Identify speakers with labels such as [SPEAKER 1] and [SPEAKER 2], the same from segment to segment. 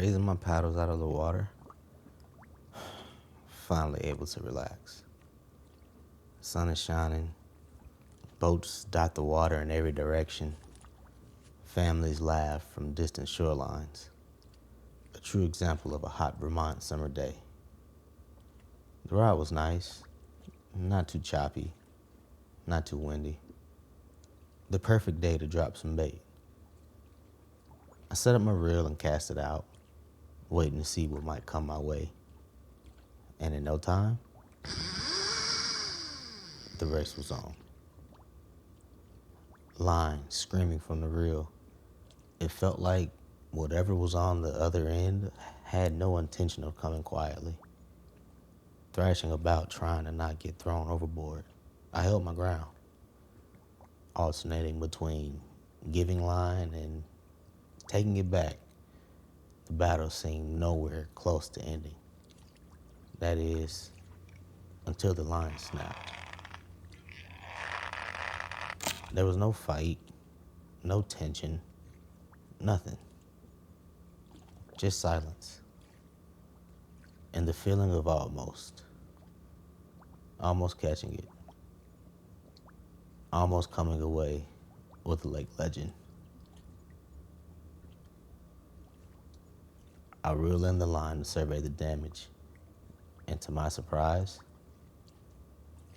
[SPEAKER 1] Raising my paddles out of the water, finally able to relax. The sun is shining, boats dot the water in every direction, families laugh from distant shorelines. A true example of a hot Vermont summer day. The ride was nice, not too choppy, not too windy. The perfect day to drop some bait. I set up my reel and cast it out, waiting to see what might come my way. And in no time, the race was on. Line screaming from the reel. It felt like whatever was on the other end had no intention of coming quietly. Thrashing about trying to not get thrown overboard, I held my ground, alternating between giving line and taking it back. The battle seemed nowhere close to ending. That is, until the line snapped. There was no fight, no tension, nothing. Just silence. And the feeling of almost catching it. Almost coming away with a lake legend. I reel in the line to survey the damage, and to my surprise,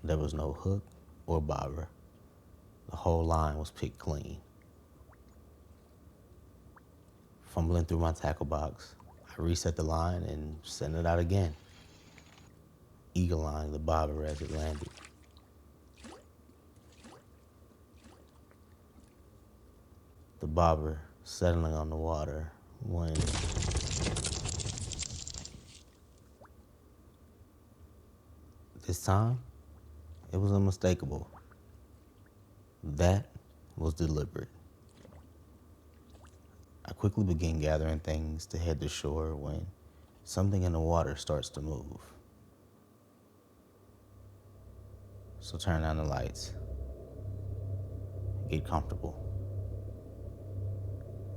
[SPEAKER 1] there was no hook or bobber. The whole line was picked clean. Fumbling through my tackle box, I reset the line and sent it out again, eagle-eyeing the bobber as it landed. The bobber settling on the water when this time, it was unmistakable. That was deliberate. I quickly began gathering things to head to shore when something in the water starts to move. So turn on the lights, get comfortable,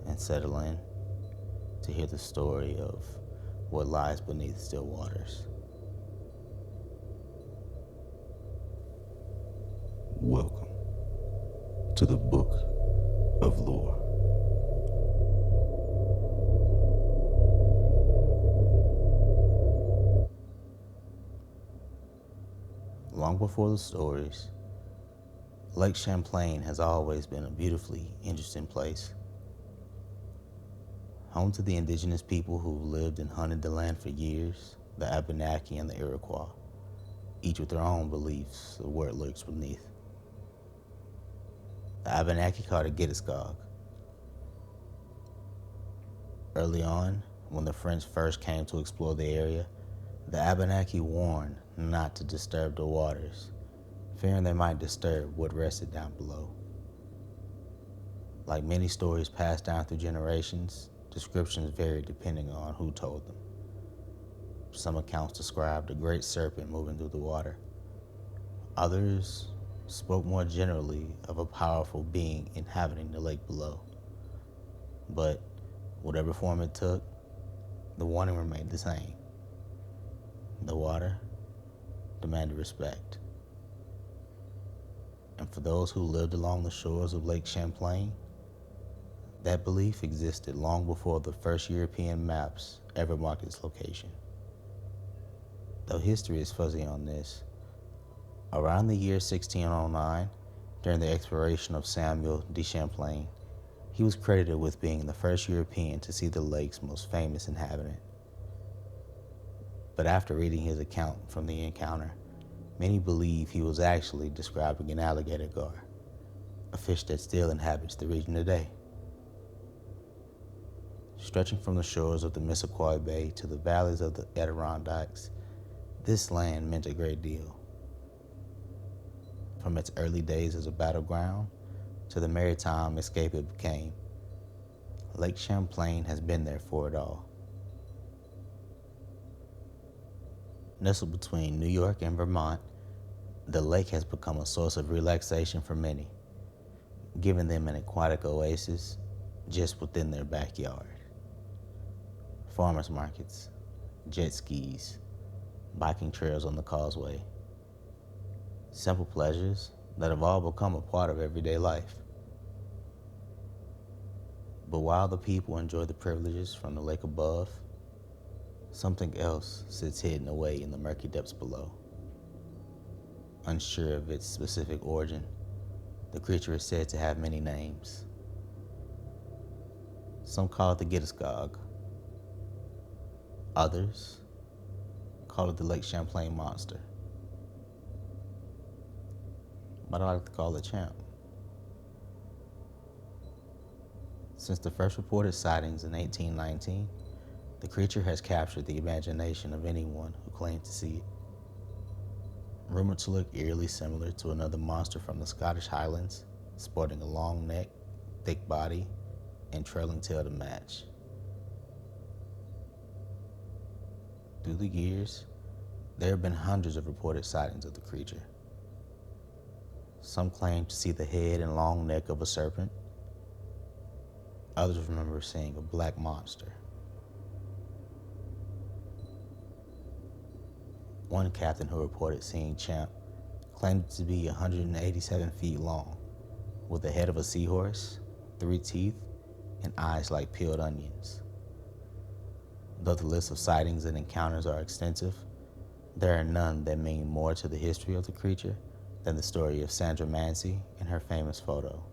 [SPEAKER 1] and settle in to hear the story of what lies beneath still waters. Welcome to the Book of Lore. Long before the stories, Lake Champlain has always been a beautifully interesting place. Home to the indigenous people who lived and hunted the land for years, the Abenaki and the Iroquois, each with their own beliefs of where it lurks beneath. The Abenaki called it Gittyscog. Early on, when the French first came to explore the area, the Abenaki warned not to disturb the waters, fearing they might disturb what rested down below. Like many stories passed down through generations, descriptions varied depending on who told them. Some accounts described a great serpent moving through the water. Others spoke more generally of a powerful being inhabiting the lake below. But whatever form it took, the warning remained the same. The water demanded respect. And for those who lived along the shores of Lake Champlain, that belief existed long before the first European maps ever marked its location. Though history is fuzzy on this, around the year 1609, during the exploration of Samuel de Champlain, he was credited with being the first European to see the lake's most famous inhabitant. But after reading his account from the encounter, many believe he was actually describing an alligator gar, a fish that still inhabits the region today. Stretching from the shores of the Missisquoi Bay to the valleys of the Adirondacks, this land meant a great deal. From its early days as a battleground to the maritime escape it became, Lake Champlain has been there for it all. Nestled between New York and Vermont, the lake has become a source of relaxation for many, giving them an aquatic oasis just within their backyard. farmers markets, jet skis, biking trails on the causeway. Simple pleasures that have all become a part of everyday life. But while the people enjoy the privileges from the lake above, something else sits hidden away in the murky depths below. Unsure of its specific origin, the creature is said to have many names. Some call it the Gittysgog. Others call it the Lake Champlain monster. But I like to call it Champ. Since the first reported sightings in 1819, the creature has captured the imagination of anyone who claimed to see it. Rumored to look eerily similar to another monster from the Scottish Highlands, sporting a long neck, thick body, and trailing tail to match. Through the years, there have been hundreds of reported sightings of the creature. Some claim to see the head and long neck of a serpent. Others remember seeing a black monster. One captain who reported seeing Champ claimed it to be 187 feet long, with the head of a seahorse, 3 teeth, and eyes like peeled onions. Though the list of sightings and encounters are extensive, there are none that mean more to the history of the creature than the story of Sandra Mancy and her famous photo.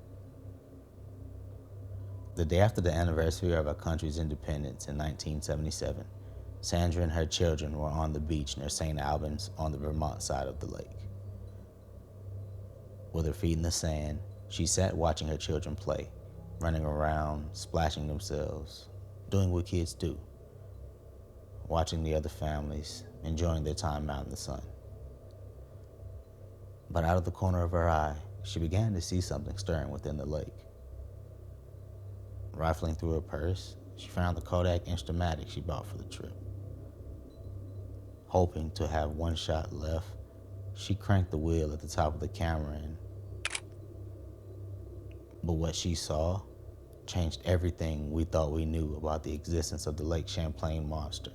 [SPEAKER 1] The day after the anniversary of our country's independence in 1977, Sandra and her children were on the beach near St. Albans on the Vermont side of the lake. With her feet in the sand, she sat watching her children play, running around, splashing themselves, doing what kids do, watching the other families, enjoying their time out in the sun. But out of the corner of her eye, she began to see something stirring within the lake. Rifling through her purse, she found the Kodak Instamatic she bought for the trip. Hoping to have one shot left, she cranked the wheel at the top of the camera but what she saw changed everything we thought we knew about the existence of the Lake Champlain monster,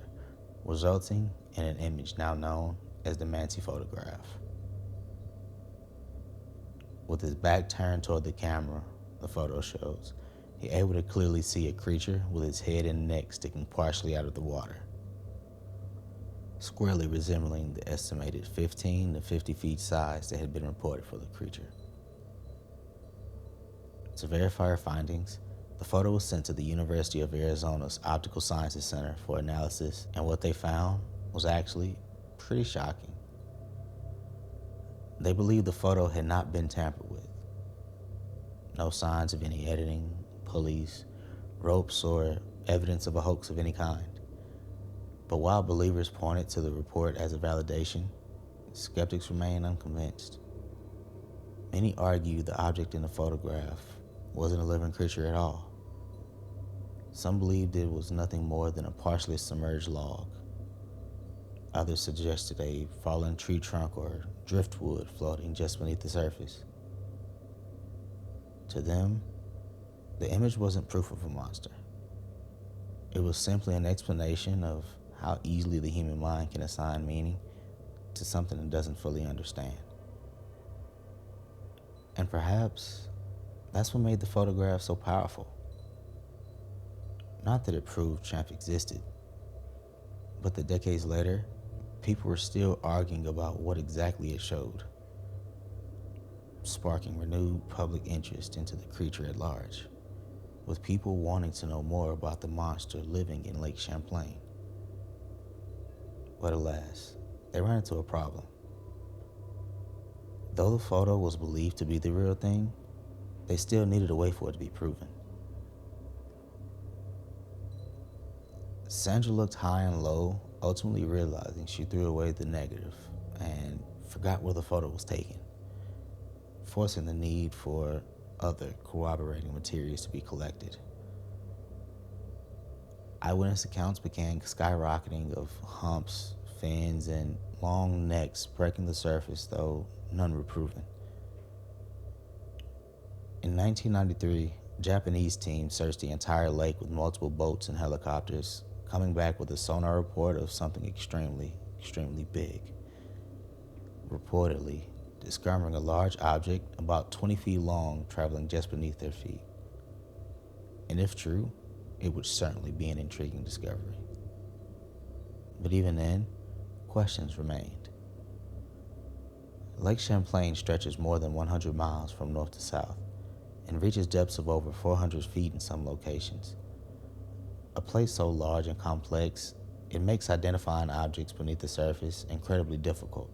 [SPEAKER 1] resulting in an image now known as the Mancy photograph. With his back turned toward the camera, the photo shows, you're able to clearly see a creature with its head and neck sticking partially out of the water, squarely resembling the estimated 15 to 50 feet size that had been reported for the creature. To verify her findings, the photo was sent to the University of Arizona's Optical Sciences Center for analysis, and what they found was actually pretty shocking. They believed the photo had not been tampered with. No signs of any editing, pulleys, ropes, or evidence of a hoax of any kind. But while believers pointed to the report as a validation, skeptics remain unconvinced. Many argue the object in the photograph wasn't a living creature at all. Some believed it was nothing more than a partially submerged log. Others suggested a fallen tree trunk or driftwood floating just beneath the surface. To them, the image wasn't proof of a monster. It was simply an explanation of how easily the human mind can assign meaning to something it doesn't fully understand. And perhaps that's what made the photograph so powerful. Not that it proved Champ existed, but that decades later, people were still arguing about what exactly it showed, sparking renewed public interest into the creature at large, with people wanting to know more about the monster living in Lake Champlain. But alas, they ran into a problem. Though the photo was believed to be the real thing, they still needed a way for it to be proven. Sandra looked high and low, ultimately realizing she threw away the negative and forgot where the photo was taken, forcing the need for other corroborating materials to be collected. Eyewitness accounts began skyrocketing of humps, fins, and long necks breaking the surface, though none were proven. In 1993, a Japanese team searched the entire lake with multiple boats and helicopters, coming back with a sonar report of something extremely, extremely big. Reportedly, discovering a large object about 20 feet long traveling just beneath their feet. And if true, it would certainly be an intriguing discovery. But even then, questions remained. Lake Champlain stretches more than 100 miles from north to south and reaches depths of over 400 feet in some locations. A place so large and complex, it makes identifying objects beneath the surface incredibly difficult.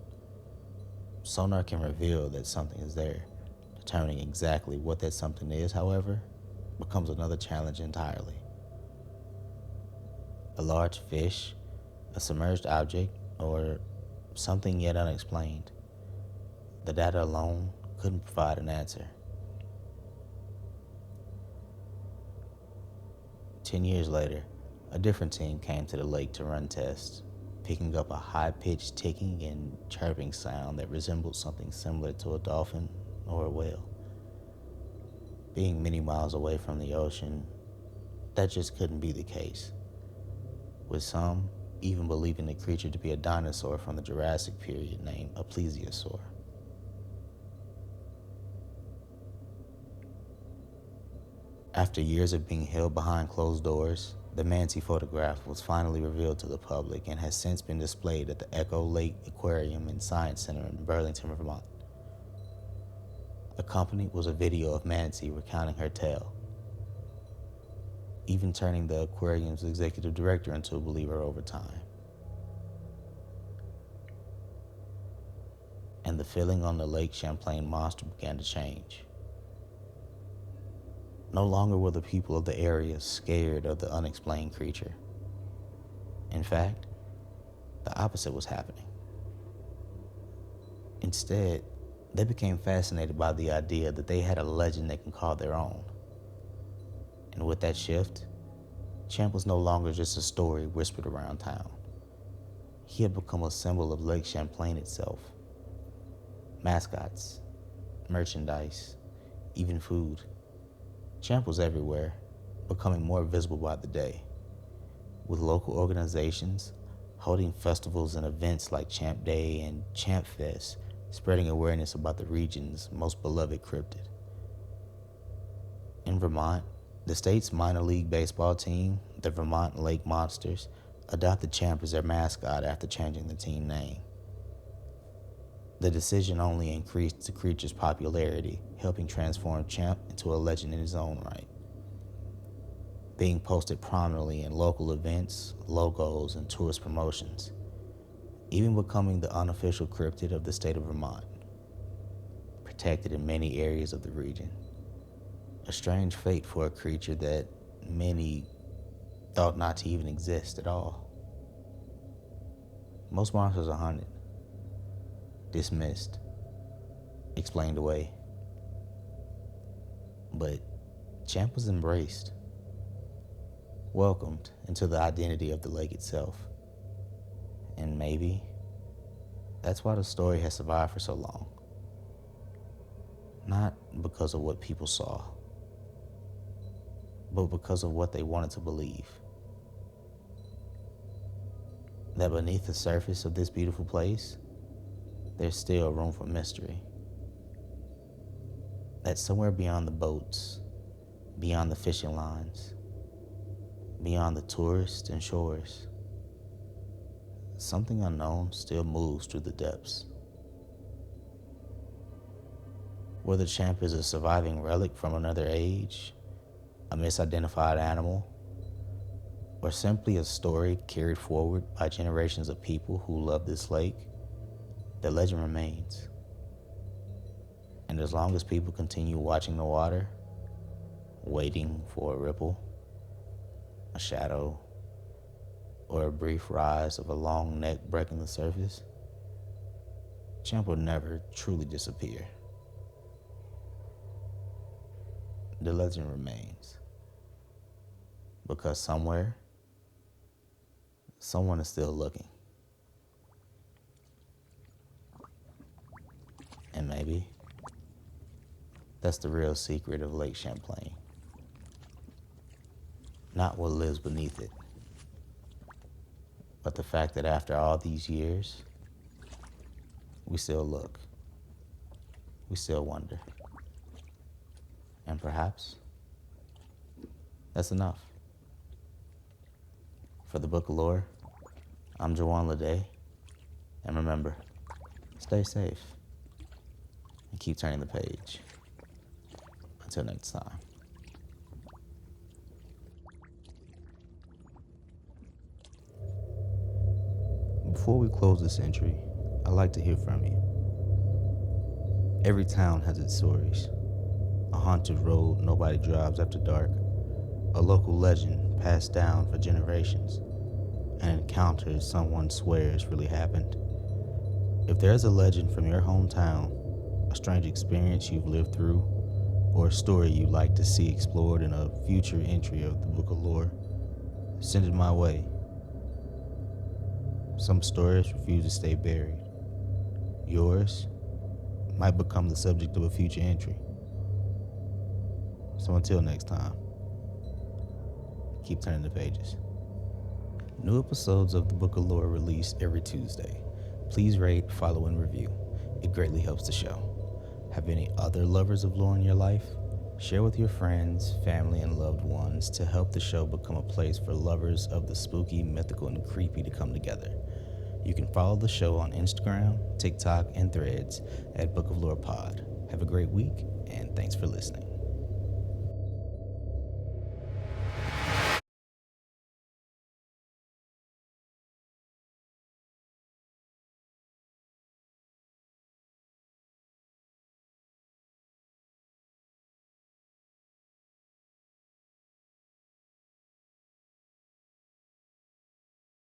[SPEAKER 1] Sonar can reveal that something is there. Determining exactly what that something is, however, becomes another challenge entirely. A large fish, a submerged object, or something yet unexplained. The data alone couldn't provide an answer. 10 years later, a different team came to the lake to run tests, picking up a high-pitched ticking and chirping sound that resembled something similar to a dolphin or a whale. Being many miles away from the ocean, that just couldn't be the case, with some even believing the creature to be a dinosaur from the Jurassic period named a plesiosaur. After years of being held behind closed doors, the manatee photograph was finally revealed to the public and has since been displayed at the Echo Lake Aquarium and Science Center in Burlington, Vermont. Accompanied was a video of manatee recounting her tale, even turning the aquarium's executive director into a believer over time. And the feeling on the Lake Champlain monster began to change. No longer were the people of the area scared of the unexplained creature. In fact, the opposite was happening. Instead, they became fascinated by the idea that they had a legend they can call their own. And with that shift, Champ was no longer just a story whispered around town. He had become a symbol of Lake Champlain itself. Mascots, merchandise, even food. Champ was everywhere, becoming more visible by the day, with local organizations holding festivals and events like Champ Day and Champ Fest, spreading awareness about the region's most beloved cryptid. In Vermont, the state's minor league baseball team, the Vermont Lake Monsters, adopted Champ as their mascot after changing the team name. The decision only increased the creature's popularity, helping transform Champ into a legend in his own right. Being posted prominently in local events, logos, and tourist promotions, even becoming the unofficial cryptid of the state of Vermont, protected in many areas of the region. A strange fate for a creature that many thought not to even exist at all. Most monsters are hunted, dismissed, explained away. But Champ was embraced, welcomed into the identity of the lake itself. And maybe that's why the story has survived for so long. Not because of what people saw, but because of what they wanted to believe. That beneath the surface of this beautiful place, there's still room for mystery. That somewhere beyond the boats, beyond the fishing lines, beyond the tourists and shores, something unknown still moves through the depths. Whether Champ is a surviving relic from another age, a misidentified animal, or simply a story carried forward by generations of people who love this lake, the legend remains. And as long as people continue watching the water, waiting for a ripple, a shadow, or a brief rise of a long neck breaking the surface, Champ will never truly disappear. The legend remains. Because somewhere, someone is still looking. And maybe that's the real secret of Lake Champlain. Not what lives beneath it, But the fact that after all these years, we still look, we still wonder. And perhaps that's enough. For the Book of Lore, I'm Jawan Lede, and remember, stay safe and keep turning the page. Until next time. Before we close this entry, I'd like to hear from you. Every town has its stories. A haunted road nobody drives after dark, a local legend passed down for generations, an encounter someone swears really happened. If there's a legend from your hometown, a strange experience you've lived through, or a story you'd like to see explored in a future entry of the Book of Lore, send it my way. Some stories refuse to stay buried. Yours might become the subject of a future entry. So until next time, keep turning the pages. New episodes of the Book of Lore release every Tuesday. Please rate, follow, and review. It greatly helps the show. Have any other lovers of lore in your life? Share with your friends, family, and loved ones to help the show become a place for lovers of the spooky, mythical, and creepy to come together. You can follow the show on Instagram, TikTok, and Threads at Book of Lore Pod. Have a great week, and thanks for listening.